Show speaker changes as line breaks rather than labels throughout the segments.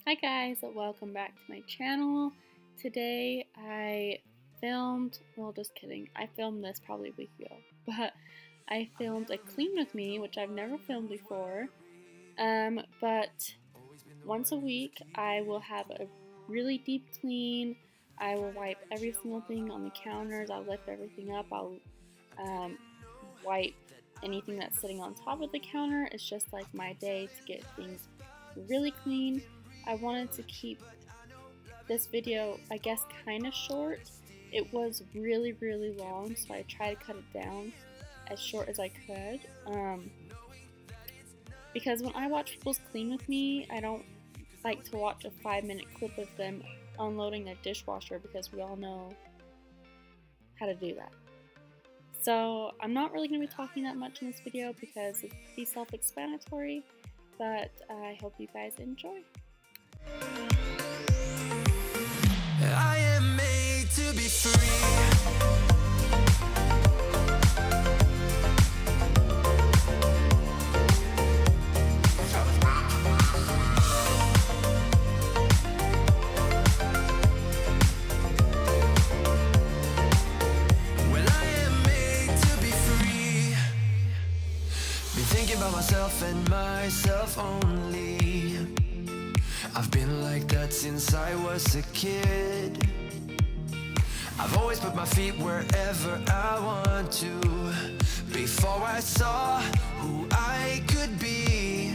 Hi guys, welcome back to my channel. Today I filmed, well just kidding, I filmed this probably a week ago, but I filmed a clean with me, which I've never filmed before, but once a week I will have a really deep clean. I will wipe every single thing on the counters, I'll lift everything up, I'll wipe anything that's sitting on top of the counter. It's just like my day to get things really clean. I wanted to keep this video, I guess, kind of short. It was really long, so I tried to cut it down as short as I could. Because when I watch people's clean with me, I don't like to watch a 5-minute clip of them unloading a dishwasher because we all know how to do that. So I'm not really going to be talking that much in this video because it's pretty self-explanatory, but I hope you guys enjoy.
I am made to be free. Well, I am made to be free. Been thinking about myself and myself only. I've been like that since I was a kid. I've always put my feet wherever I want to. Before I saw who I could be,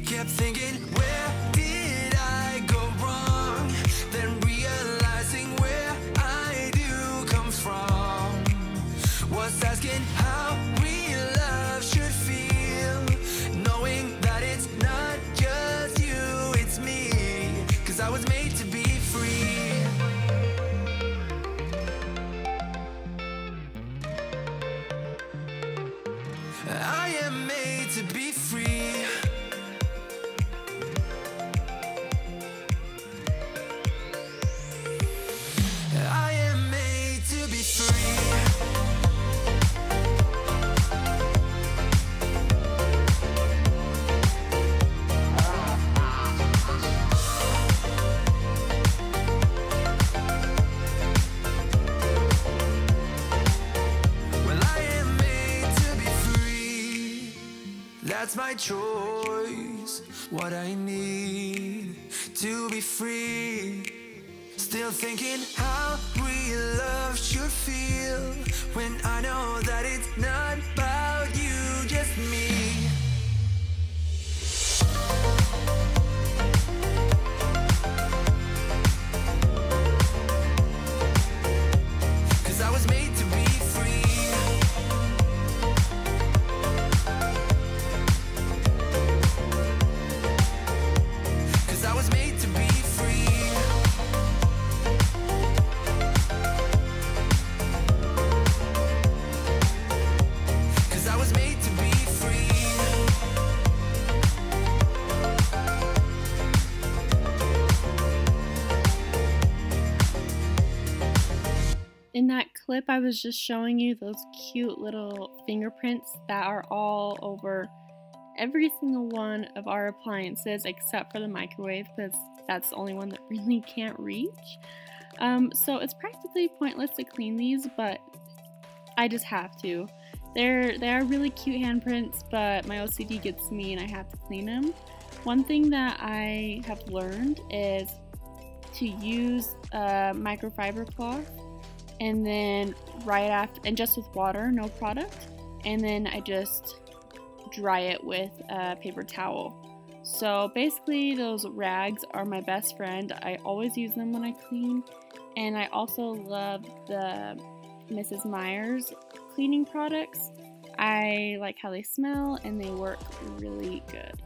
kept thinking, where did I go wrong? Then realizing where I do come from, was asking how real love should feel, knowing that it's not just you, it's me, 'cause I was made to be free. I am made to be free. I am made to be free. Well, I am made to be free. That's my choice, what I need to be free. Still thinking how real love should feel, when I know that it's not about you, just me. 'Cause I was made to be free. Cause I was made to be free. Cause I was made to be free.
In that clip, I was just showing you those cute little fingerprints that are all over every single one of our appliances except for the microwave, because that's the only one that really can't reach. So it's practically pointless to clean these, but I just have to. They are really cute handprints, but my OCD gets me and I have to clean them. One thing that I have learned is to use a microfiber cloth, and then right after, and just with water, no product, and then I just dry it with a paper towel. So basically those rags are my best friend. I always use them when I clean, and I also love the Mrs. Meyer's cleaning products. I like how they smell and they work really good.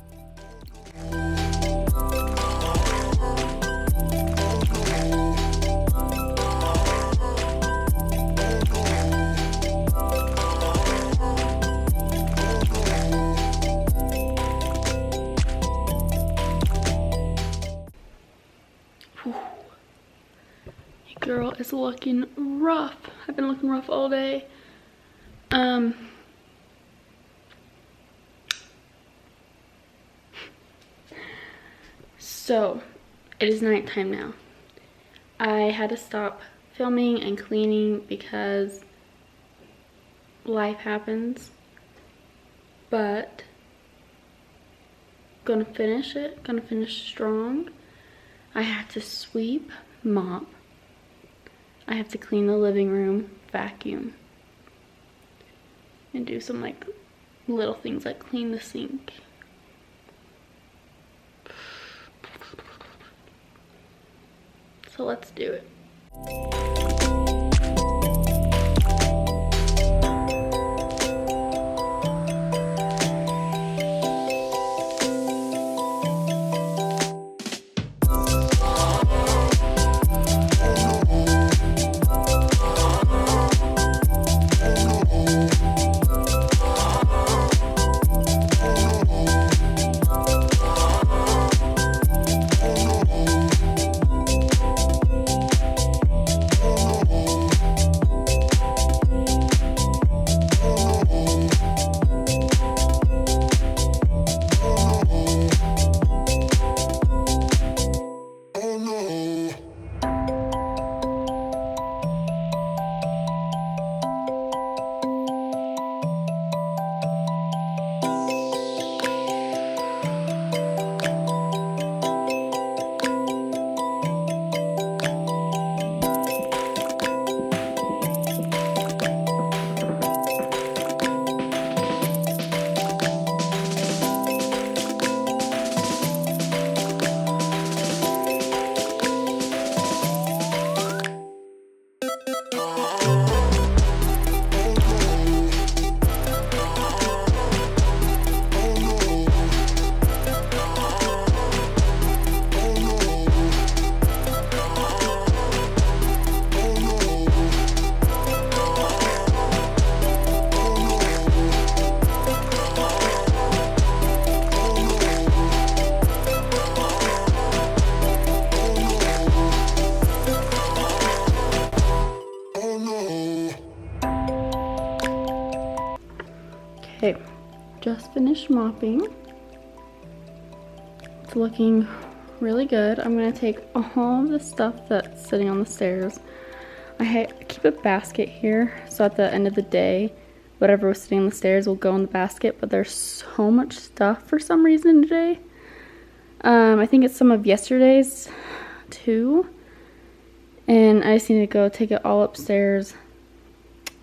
Girl is looking rough. I've been looking rough all day. So, it is nighttime now. I had to stop filming and cleaning because life happens. But, gonna finish it. Gonna finish strong. I have to sweep, mop. I have to clean the living room, vacuum. And do some like little things like clean the sink. So let's do it. Okay, just finished mopping. It's looking really good. I'm gonna take all the stuff that's sitting on the stairs. I keep a basket here, so at the end of the day, whatever was sitting on the stairs will go in the basket, but there's so much stuff for some reason today. I think it's some of yesterday's too. And I just need to go take it all upstairs.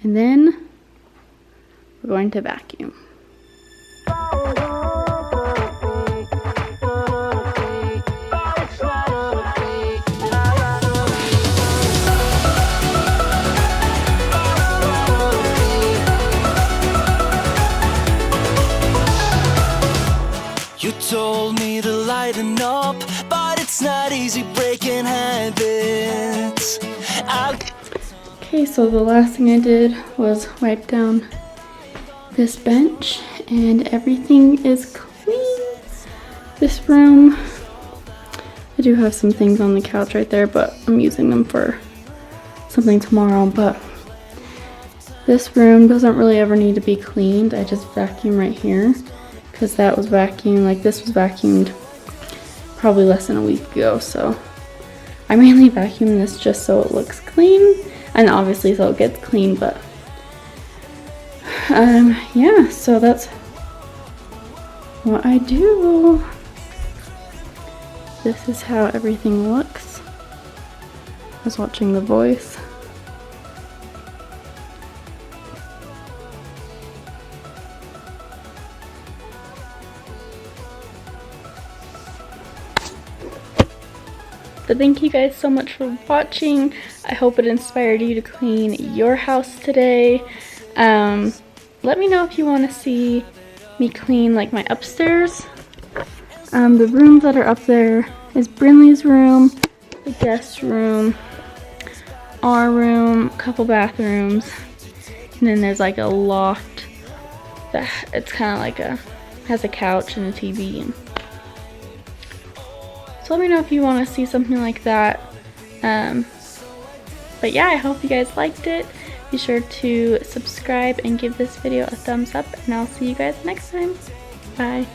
And then we're going to vacuum.
You told me to lighten up, but it's not easy breaking habits.
Okay, so the last thing I did was wipe down this bench and everything is clean. This room, I do have some things on the couch right there, but I'm using them for something tomorrow. But this room doesn't really ever need to be cleaned. I just vacuum right here because that was vacuumed, like this was vacuumed probably less than a week ago. So I mainly vacuum this just so it looks clean and obviously so it gets clean, but yeah, so that's what I do. This is how everything looks. I was watching The Voice. But thank you guys so much for watching. I hope it inspired you to clean your house today. Let me know if you want to see me clean like my upstairs. The rooms that are up there is Brinley's room, the guest room, our room, a couple bathrooms, and then there's like a loft that it's kind of like has a couch and a TV. And so let me know if you want to see something like that. But yeah, I hope you guys liked it. Be sure to subscribe and give this video a thumbs up, and I'll see you guys next time. Bye.